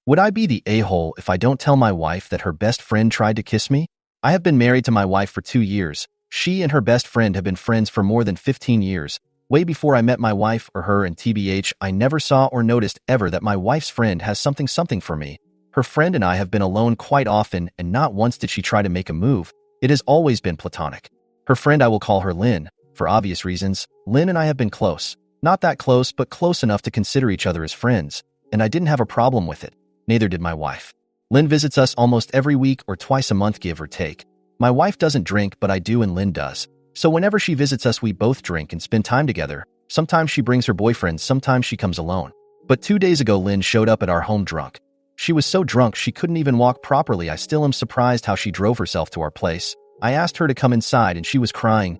Would I be the a-hole if I don't tell my wife that her best friend tried to kiss me? I have been married to my wife for 2 years. She and her best friend have been friends for more than 15 years. Way before I met my wife or her, and TBH, I never saw or noticed ever that my wife's friend has something for me. Her friend and I have been alone quite often, and not once did she try to make a move. It has always been platonic. Her friend, I will call her Lynn, for obvious reasons. Lynn and I have been close. Not that close, but close enough to consider each other as friends, and I didn't have a problem with it. Neither did my wife. Lynn visits us almost every week or twice a month, give or take. My wife doesn't drink, but I do, and Lynn does. So whenever she visits us, we both drink and spend time together. Sometimes she brings her boyfriend, sometimes she comes alone. But 2 days ago, Lynn showed up at our home drunk. She was so drunk she couldn't even walk properly. I still am surprised how she drove herself to our place. I asked her to come inside and she was crying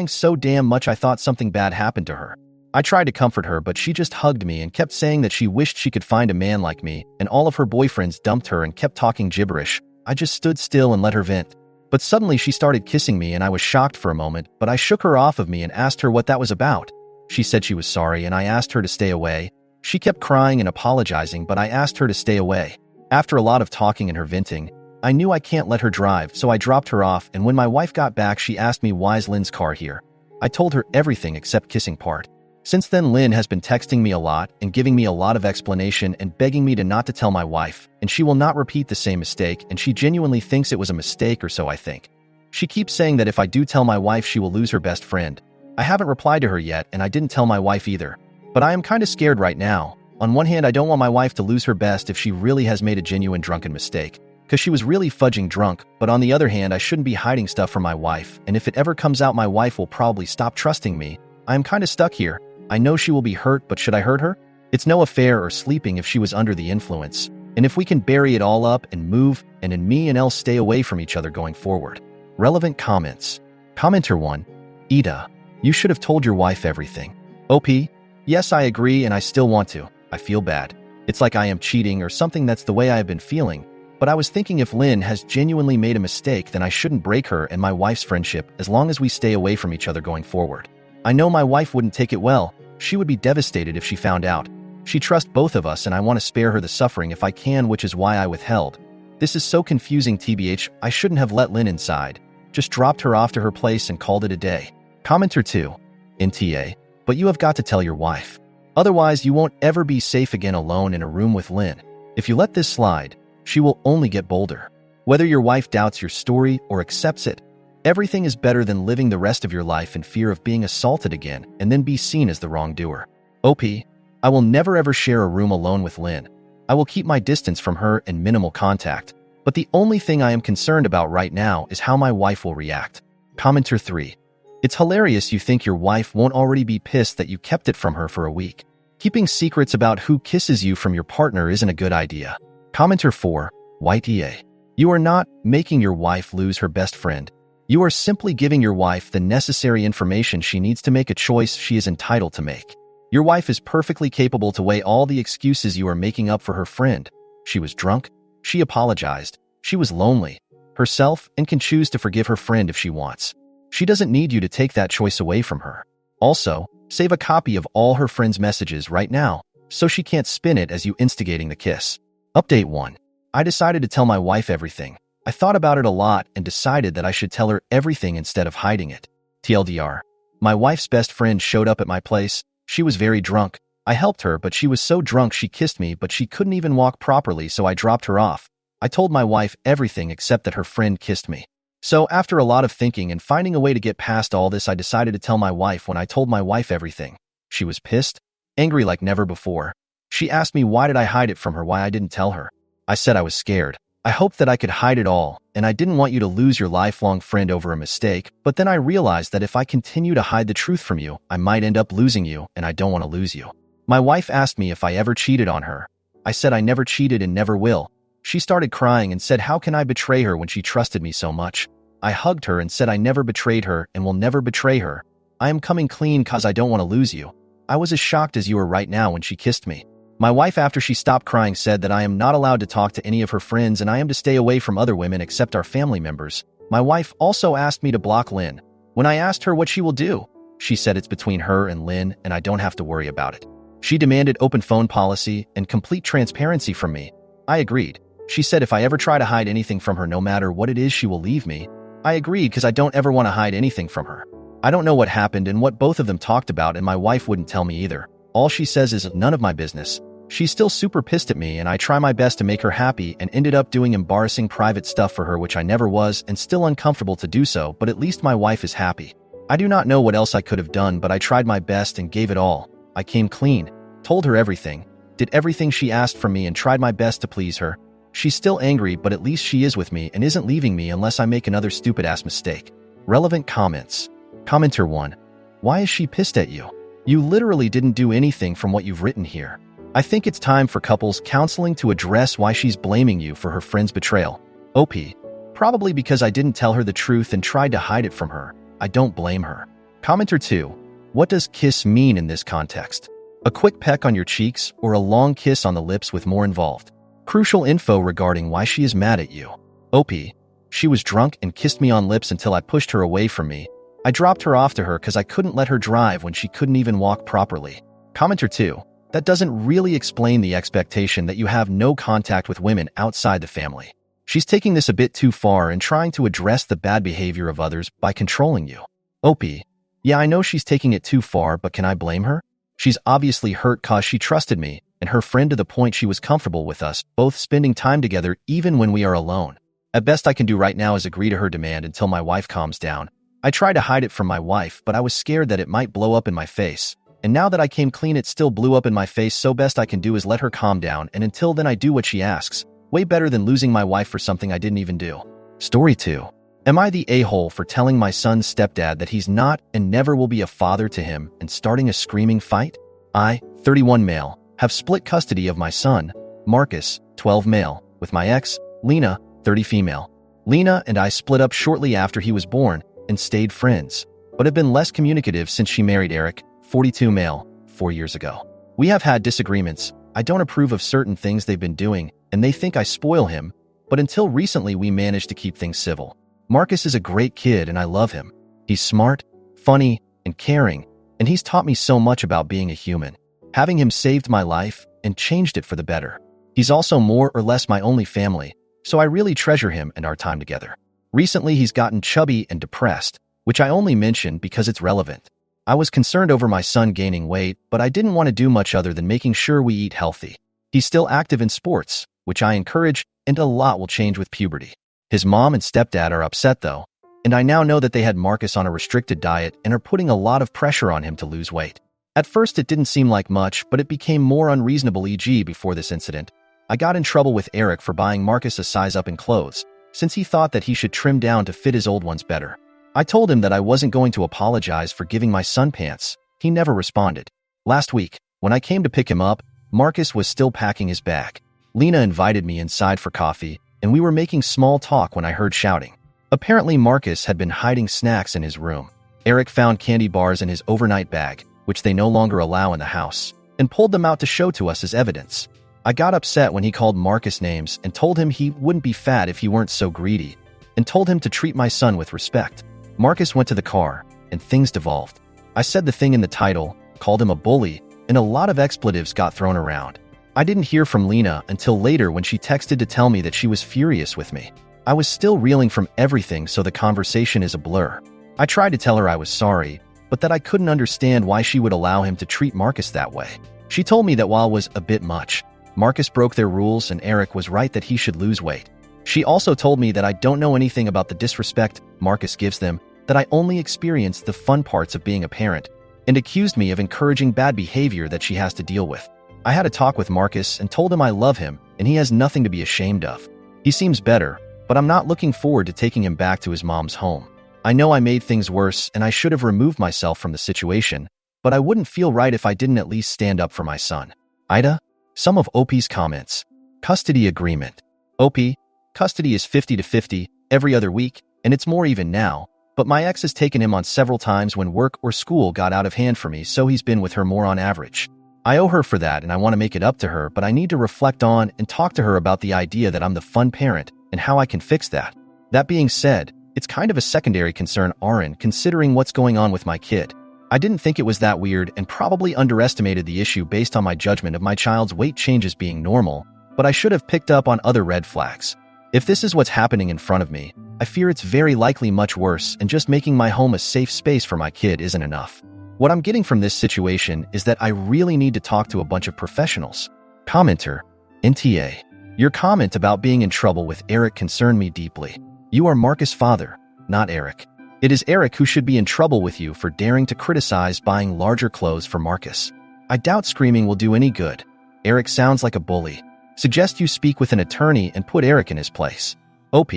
so damn much I thought something bad happened to her. I tried to comfort her, but she just hugged me and kept saying that she wished she could find a man like me, and all of her boyfriends dumped her, and kept talking gibberish. I just stood still and let her vent. But suddenly she started kissing me and I was shocked for a moment, but I shook her off of me and asked her what that was about. She said she was sorry and I asked her to stay away. She kept crying and apologizing, but I asked her to stay away. After a lot of talking and her venting, I knew I can't let her drive, so I dropped her off, and when my wife got back she asked me, why's Lynn's car here? I told her everything except kissing part. Since then, Lynn has been texting me a lot and giving me a lot of explanation and begging me to not to tell my wife, and she will not repeat the same mistake, and she genuinely thinks it was a mistake, or so I think. She keeps saying that if I do tell my wife she will lose her best friend. I haven't replied to her yet, and I didn't tell my wife either. But I am kinda scared right now. On one hand, I don't want my wife to lose her best if she really has made a genuine drunken mistake, because she was really fudging drunk, but on the other hand, I shouldn't be hiding stuff from my wife, and if it ever comes out, my wife will probably stop trusting me. I am kinda stuck here. I know she will be hurt, but should I hurt her? It's no affair or sleeping if she was under the influence. And if we can bury it all up and move, and in me and Elle stay away from each other going forward. Relevant comments. Commenter 1. Ida, you should have told your wife everything. OP, yes, I agree, and I still want to. I feel bad. It's like I am cheating or something. That's the way I have been feeling. But I was thinking, if Lynn has genuinely made a mistake, then I shouldn't break her and my wife's friendship as long as we stay away from each other going forward. I know my wife wouldn't take it well. She would be devastated if she found out. She trusts both of us and I want to spare her the suffering if I can, which is why I withheld. This is so confusing, TBH. I shouldn't have let Lynn inside. Just dropped her off to her place and called it a day. Commenter 2. NTA. But you have got to tell your wife. Otherwise, you won't ever be safe again alone in a room with Lynn. If you let this slide, she will only get bolder. Whether your wife doubts your story or accepts it, everything is better than living the rest of your life in fear of being assaulted again and then be seen as the wrongdoer. OP, I will never ever share a room alone with Lynn. I will keep my distance from her and minimal contact. But the only thing I am concerned about right now is how my wife will react. Commenter 3. It's hilarious you think your wife won't already be pissed that you kept it from her for a week. Keeping secrets about who kisses you from your partner isn't a good idea. Commenter 4. White EA. You are not making your wife lose her best friend. You are simply giving your wife the necessary information she needs to make a choice she is entitled to make. Your wife is perfectly capable to weigh all the excuses you are making up for her friend. She was drunk. She apologized. She was lonely herself and can choose to forgive her friend if she wants. She doesn't need you to take that choice away from her. Also, save a copy of all her friends' messages right now so she can't spin it as you instigating the kiss. Update 1. I decided to tell my wife everything. I thought about it a lot and decided that I should tell her everything instead of hiding it. TLDR. My wife's best friend showed up at my place. She was very drunk. I helped her, but she was so drunk she kissed me, but she couldn't even walk properly, so I dropped her off. I told my wife everything except that her friend kissed me. So after a lot of thinking and finding a way to get past all this, I decided to tell my wife. When I told my wife everything, she was pissed, angry like never before. She asked me why did I hide it from her, why I didn't tell her. I said I was scared. I hoped that I could hide it all, and I didn't want you to lose your lifelong friend over a mistake, but then I realized that if I continue to hide the truth from you, I might end up losing you, and I don't want to lose you. My wife asked me if I ever cheated on her. I said I never cheated and never will. She started crying and said, how can I betray her when she trusted me so much? I hugged her and said I never betrayed her and will never betray her. I am coming clean cause I don't want to lose you. I was as shocked as you are right now when she kissed me. My wife, after she stopped crying, said that I am not allowed to talk to any of her friends and I am to stay away from other women except our family members. My wife also asked me to block Lynn. When I asked her what she will do, she said it's between her and Lynn and I don't have to worry about it. She demanded open phone policy and complete transparency from me. I agreed. She said if I ever try to hide anything from her, no matter what it is, she will leave me. I agreed because I don't ever want to hide anything from her. I don't know what happened and what both of them talked about, and my wife wouldn't tell me either. All she says is none of my business. She's still super pissed at me, and I try my best to make her happy and ended up doing embarrassing private stuff for her, which I never was, and still uncomfortable to do so, but at least my wife is happy. I do not know what else I could have done, but I tried my best and gave it all. I came clean, told her everything, did everything she asked from me, and tried my best to please her. She's still angry, but at least she is with me and isn't leaving me unless I make another stupid-ass mistake. Relevant comments. Commenter 1. Why is she pissed at you? You literally didn't do anything from what you've written here. I think it's time for couples counseling to address why she's blaming you for her friend's betrayal. OP. Probably because I didn't tell her the truth and tried to hide it from her. I don't blame her. Commenter 2. What does kiss mean in this context? A quick peck on your cheeks or a long kiss on the lips with more involved? Crucial info regarding why she is mad at you. OP. She was drunk and kissed me on lips until I pushed her away from me. I dropped her off to her because I couldn't let her drive when she couldn't even walk properly. Commenter 2. That doesn't really explain the expectation that you have no contact with women outside the family. She's taking this a bit too far and trying to address the bad behavior of others by controlling you. OP. Yeah, I know she's taking it too far, but can I blame her? She's obviously hurt cause she trusted me and her friend to the point she was comfortable with us both spending time together even when we are alone. At best I can do right now is agree to her demand until my wife calms down. I tried to hide it from my wife, but I was scared that it might blow up in my face. And now that I came clean, it still blew up in my face, so best I can do is let her calm down, and until then I do what she asks. Way better than losing my wife for something I didn't even do. Story 2. Am I the a-hole for telling my son's stepdad that he's not and never will be a father to him and starting a screaming fight? I, 31 male, have split custody of my son, Marcus, 12 male, with my ex, Lena, 30 female. Lena and I split up shortly after he was born and stayed friends, but have been less communicative since she married Eric, 42 male, 4 years ago. We have had disagreements. I don't approve of certain things they've been doing, and they think I spoil him, but until recently we managed to keep things civil. Marcus is a great kid and I love him. He's smart, funny, and caring, and he's taught me so much about being a human. Having him saved my life and changed it for the better. He's also more or less my only family, so I really treasure him and our time together. Recently he's gotten chubby and depressed, which I only mention because it's relevant. I was concerned over my son gaining weight, but I didn't want to do much other than making sure we eat healthy. He's still active in sports, which I encourage, and a lot will change with puberty. His mom and stepdad are upset though, and I now know that they had Marcus on a restricted diet and are putting a lot of pressure on him to lose weight. At first it didn't seem like much, but it became more unreasonable. E.g. before this incident, I got in trouble with Eric for buying Marcus a size up in clothes, since he thought that he should trim down to fit his old ones better. I told him that I wasn't going to apologize for giving my son pants. He never responded. Last week, when I came to pick him up, Marcus was still packing his bag. Lena invited me inside for coffee, and we were making small talk when I heard shouting. Apparently Marcus had been hiding snacks in his room. Eric found candy bars in his overnight bag, which they no longer allow in the house, and pulled them out to show to us as evidence. I got upset when he called Marcus names and told him he wouldn't be fat if he weren't so greedy, and told him to treat my son with respect. Marcus went to the car, and things devolved. I said the thing in the title, called him a bully, and a lot of expletives got thrown around. I didn't hear from Lena until later when she texted to tell me that she was furious with me. I was still reeling from everything, so the conversation is a blur. I tried to tell her I was sorry, but that I couldn't understand why she would allow him to treat Marcus that way. She told me that while it was a bit much, Marcus broke their rules and Eric was right that he should lose weight. She also told me that I don't know anything about the disrespect Marcus gives them, that I only experienced the fun parts of being a parent, and accused me of encouraging bad behavior that she has to deal with. I had a talk with Marcus and told him I love him and he has nothing to be ashamed of. He seems better, but I'm not looking forward to taking him back to his mom's home. I know I made things worse and I should have removed myself from the situation, but I wouldn't feel right if I didn't at least stand up for my son. Ida? Some of OP's comments. Custody agreement. OP, custody is 50-50 every other week, and it's more even now, but my ex has taken him on several times when work or school got out of hand for me, so he's been with her more on average. I owe her for that and I want to make it up to her, but I need to reflect on and talk to her about the idea that I'm the fun parent and how I can fix that. That being said, it's kind of a secondary concern, RN, considering what's going on with my kid. I didn't think it was that weird and probably underestimated the issue based on my judgment of my child's weight changes being normal, but I should have picked up on other red flags. If this is what's happening in front of me, I fear it's very likely much worse, and just making my home a safe space for my kid isn't enough. What I'm getting from this situation is that I really need to talk to a bunch of professionals. Commenter, NTA. Your comment about being in trouble with Eric concerned me deeply. You are Marcus' father, not Eric. It is Eric who should be in trouble with you for daring to criticize buying larger clothes for Marcus. I doubt screaming will do any good. Eric sounds like a bully. Suggest you speak with an attorney and put Eric in his place. OP.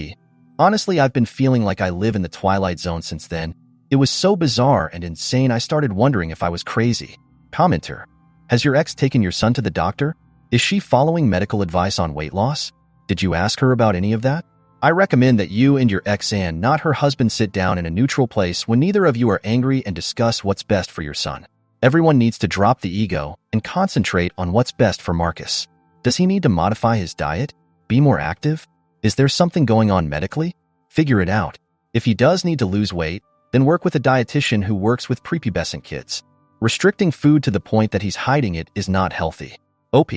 Honestly, I've been feeling like I live in the Twilight Zone since then. It was so bizarre and insane I started wondering if I was crazy. Commenter. Has your ex taken your son to the doctor? Is she following medical advice on weight loss? Did you ask her about any of that? I recommend that you and your ex and not her husband sit down in a neutral place when neither of you are angry and discuss what's best for your son. Everyone needs to drop the ego and concentrate on what's best for Marcus. Does he need to modify his diet? Be more active? Is there something going on medically? Figure it out. If he does need to lose weight, then work with a dietitian who works with prepubescent kids. Restricting food to the point that he's hiding it is not healthy. OP.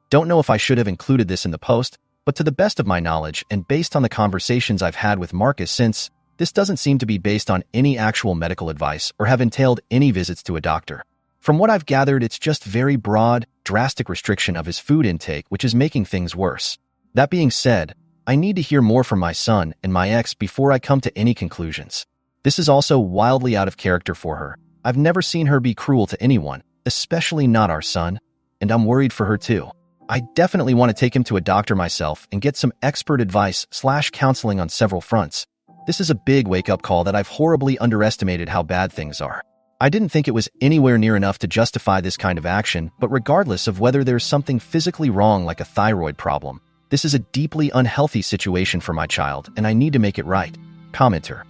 Don't know if I should have included this in the post, but to the best of my knowledge and based on the conversations I've had with Marcus since, this doesn't seem to be based on any actual medical advice or have entailed any visits to a doctor. From what I've gathered, it's just very broad, drastic restriction of his food intake, which is making things worse. That being said, I need to hear more from my son and my ex before I come to any conclusions. This is also wildly out of character for her. I've never seen her be cruel to anyone, especially not our son, and I'm worried for her too. I definitely want to take him to a doctor myself and get some expert advice/counseling on several fronts. This is a big wake-up call that I've horribly underestimated how bad things are. I didn't think it was anywhere near enough to justify this kind of action, but regardless of whether there's something physically wrong like a thyroid problem, this is a deeply unhealthy situation for my child, and I need to make it right. Commenter.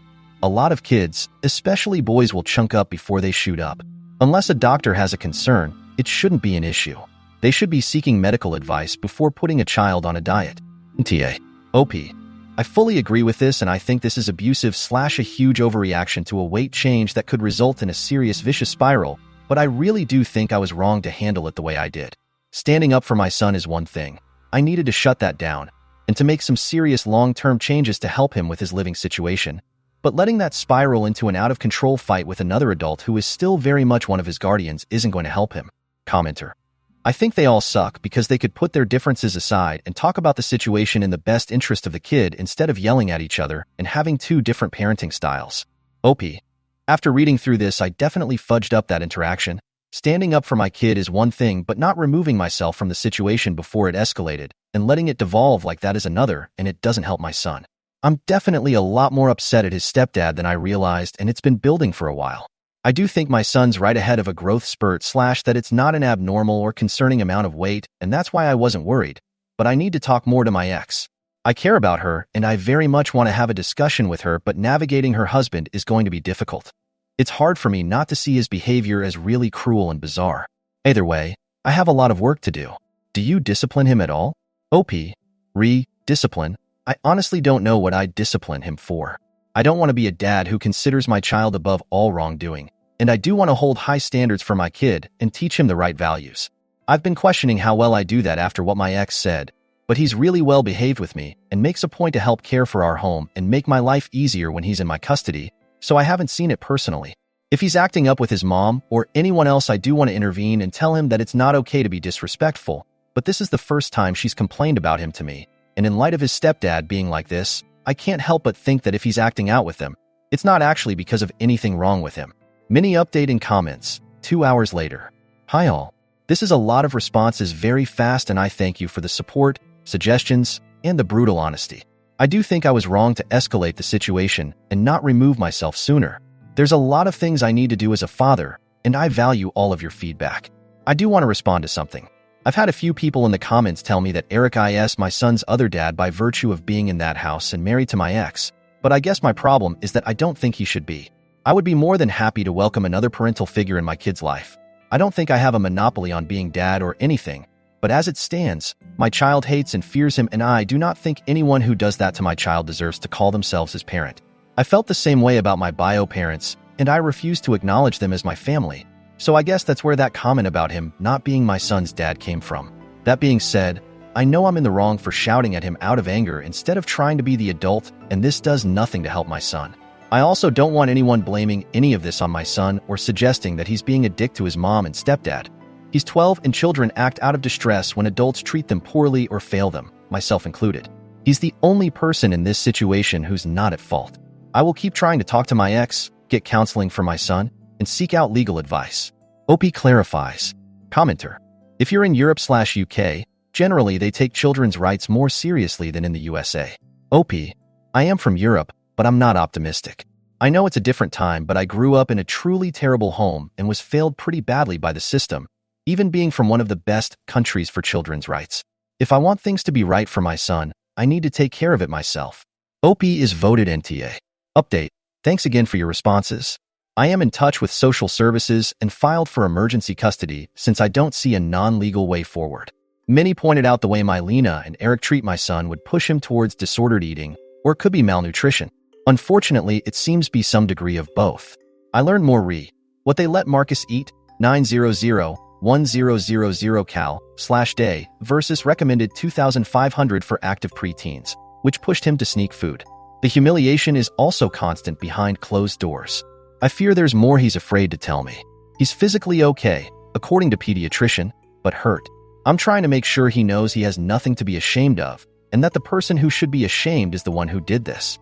A lot of kids, especially boys, will chunk up before they shoot up. Unless a doctor has a concern, it shouldn't be an issue. They should be seeking medical advice before putting a child on a diet. NTA. OP. I fully agree with this, and I think this is abusive/a huge overreaction to a weight change that could result in a serious vicious spiral, but I really do think I was wrong to handle it the way I did. Standing up for my son is one thing. I needed to shut that down and to make some serious long-term changes to help him with his living situation. But letting that spiral into an out-of-control fight with another adult who is still very much one of his guardians isn't going to help him. Commenter. I think they all suck because they could put their differences aside and talk about the situation in the best interest of the kid instead of yelling at each other and having two different parenting styles. OP. After reading through this, I definitely fudged up that interaction. Standing up for my kid is one thing, but not removing myself from the situation before it escalated and letting it devolve like that is another, and it doesn't help my son. I'm definitely a lot more upset at his stepdad than I realized, and it's been building for a while. I do think my son's right ahead of a growth spurt / that it's not an abnormal or concerning amount of weight, and that's why I wasn't worried. But I need to talk more to my ex. I care about her, and I very much want to have a discussion with her, but navigating her husband is going to be difficult. It's hard for me not to see his behavior as really cruel and bizarre. Either way, I have a lot of work to do. Do you discipline him at all? OP. Discipline? I honestly don't know what I'd discipline him for. I don't want to be a dad who considers my child above all wrongdoing, and I do want to hold high standards for my kid and teach him the right values. I've been questioning how well I do that after what my ex said, but he's really well behaved with me and makes a point to help care for our home and make my life easier when he's in my custody, so I haven't seen it personally. If he's acting up with his mom or anyone else, I do want to intervene and tell him that it's not okay to be disrespectful, but this is the first time she's complained about him to me, and in light of his stepdad being like this, I can't help but think that if he's acting out with them, it's not actually because of anything wrong with him. Mini update in comments, 2 hours later. Hi all. This is a lot of responses very fast, and I thank you for the support, suggestions, and the brutal honesty. I do think I was wrong to escalate the situation and not remove myself sooner. There's a lot of things I need to do as a father, and I value all of your feedback. I do want to respond to something. I've had a few people in the comments tell me that Eric is my son's other dad by virtue of being in that house and married to my ex, but I guess my problem is that I don't think he should be. I would be more than happy to welcome another parental figure in my kid's life. I don't think I have a monopoly on being dad or anything, but as it stands, my child hates and fears him, and I do not think anyone who does that to my child deserves to call themselves his parent. I felt the same way about my bio parents, and I refuse to acknowledge them as my family. So I guess that's where that comment about him not being my son's dad came from. That being said, I know I'm in the wrong for shouting at him out of anger instead of trying to be the adult, and this does nothing to help my son. I also don't want anyone blaming any of this on my son or suggesting that he's being a dick to his mom and stepdad. He's 12 and children act out of distress when adults treat them poorly or fail them, myself included. He's the only person in this situation who's not at fault. I will keep trying to talk to my ex, get counseling for my son, and seek out legal advice. OP clarifies. Commenter. If you're in Europe/UK, generally they take children's rights more seriously than in the USA. OP. I am from Europe, but I'm not optimistic. I know it's a different time, but I grew up in a truly terrible home and was failed pretty badly by the system, even being from one of the best countries for children's rights. If I want things to be right for my son, I need to take care of it myself. OP is voted NTA. Update. Thanks again for your responses. I am in touch with social services and filed for emergency custody since I don't see a non-legal way forward. Many pointed out the way my Lena and Eric treat my son would push him towards disordered eating, or it could be malnutrition. Unfortunately, it seems to be some degree of both. I learned more what they let Marcus eat, 900-1000 cal/day versus recommended 2,500 for active preteens, which pushed him to sneak food. The humiliation is also constant behind closed doors. I fear there's more he's afraid to tell me. He's physically okay, according to pediatrician, but hurt. I'm trying to make sure he knows he has nothing to be ashamed of, and that the person who should be ashamed is the one who did this.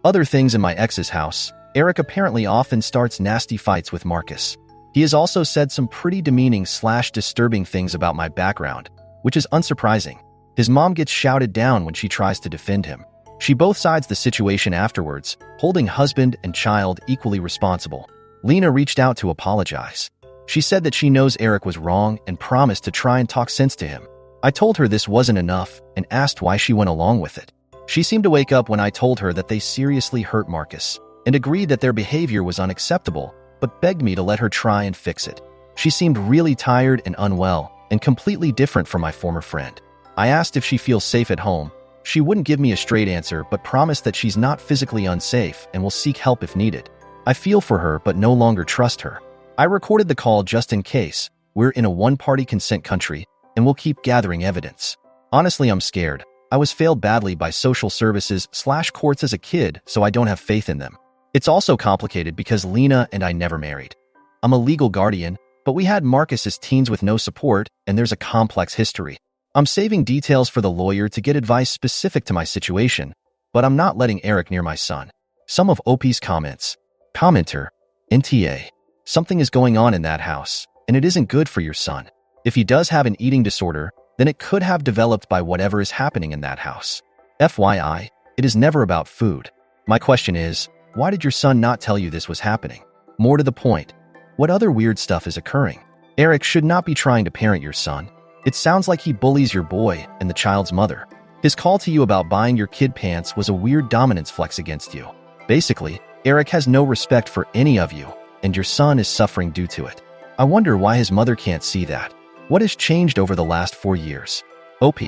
Other things in my ex's house. Eric apparently often starts nasty fights with Marcus. He has also said some pretty demeaning/disturbing things about my background, which is unsurprising. His mom gets shouted down when she tries to defend him. She both sides the situation afterwards, holding husband and child equally responsible. Lena reached out to apologize. She said that she knows Eric was wrong and promised to try and talk sense to him. I told her this wasn't enough and asked why she went along with it. She seemed to wake up when I told her that they seriously hurt Marcus and agreed that their behavior was unacceptable, but begged me to let her try and fix it. She seemed really tired and unwell and completely different from my former friend. I asked if she feels safe at home. She wouldn't give me a straight answer but promised that she's not physically unsafe and will seek help if needed. I feel for her but no longer trust her. I recorded the call just in case. We're in a one-party consent country and we'll keep gathering evidence. Honestly, I'm scared. I was failed badly by social services/courts as a kid, so I don't have faith in them. It's also complicated because Lena and I never married. I'm a legal guardian, but we had Marcus as teens with no support, and there's a complex history. I'm saving details for the lawyer to get advice specific to my situation, but I'm not letting Eric near my son. Some of OP's comments. Commenter. NTA. Something is going on in that house, and it isn't good for your son. If he does have an eating disorder, then it could have developed by whatever is happening in that house. FYI, it is never about food. My question is, why did your son not tell you this was happening? More to the point, what other weird stuff is occurring? Eric should not be trying to parent your son. It sounds like he bullies your boy and the child's mother. His call to you about buying your kid pants was a weird dominance flex against you. Basically, Eric has no respect for any of you, and your son is suffering due to it. I wonder why his mother can't see that. What has changed over the last 4 years? OP.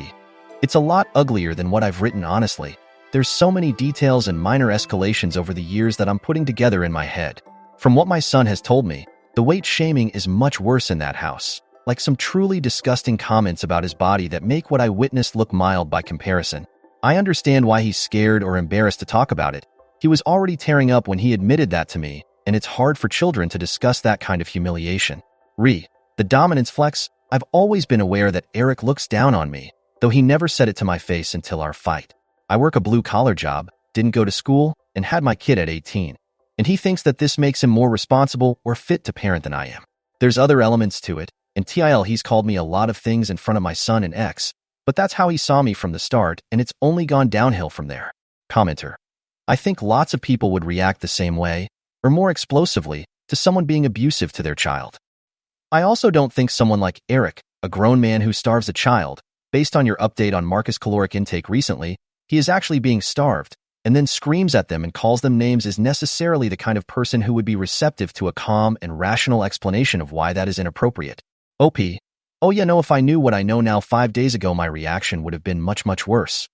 It's a lot uglier than what I've written, honestly. There's so many details and minor escalations over the years that I'm putting together in my head. From what my son has told me, the weight shaming is much worse in that house. Like some truly disgusting comments about his body that make what I witnessed look mild by comparison. I understand why he's scared or embarrassed to talk about it. He was already tearing up when he admitted that to me, and it's hard for children to discuss that kind of humiliation. The dominance flex. I've always been aware that Eric looks down on me, though he never said it to my face until our fight. I work a blue-collar job, didn't go to school, and had my kid at 18. And he thinks that this makes him more responsible or fit to parent than I am. There's other elements to it, and he's called me a lot of things in front of my son and ex, but that's how he saw me from the start, and it's only gone downhill from there. Commenter. I think lots of people would react the same way, or more explosively, to someone being abusive to their child. I also don't think someone like Eric, a grown man who starves a child, based on your update on Marcus' caloric intake recently, he is actually being starved, and then screams at them and calls them names is necessarily the kind of person who would be receptive to a calm and rational explanation of why that is inappropriate. OP. Oh yeah, no, if I knew what I know now 5 days ago, my reaction would have been much, much worse.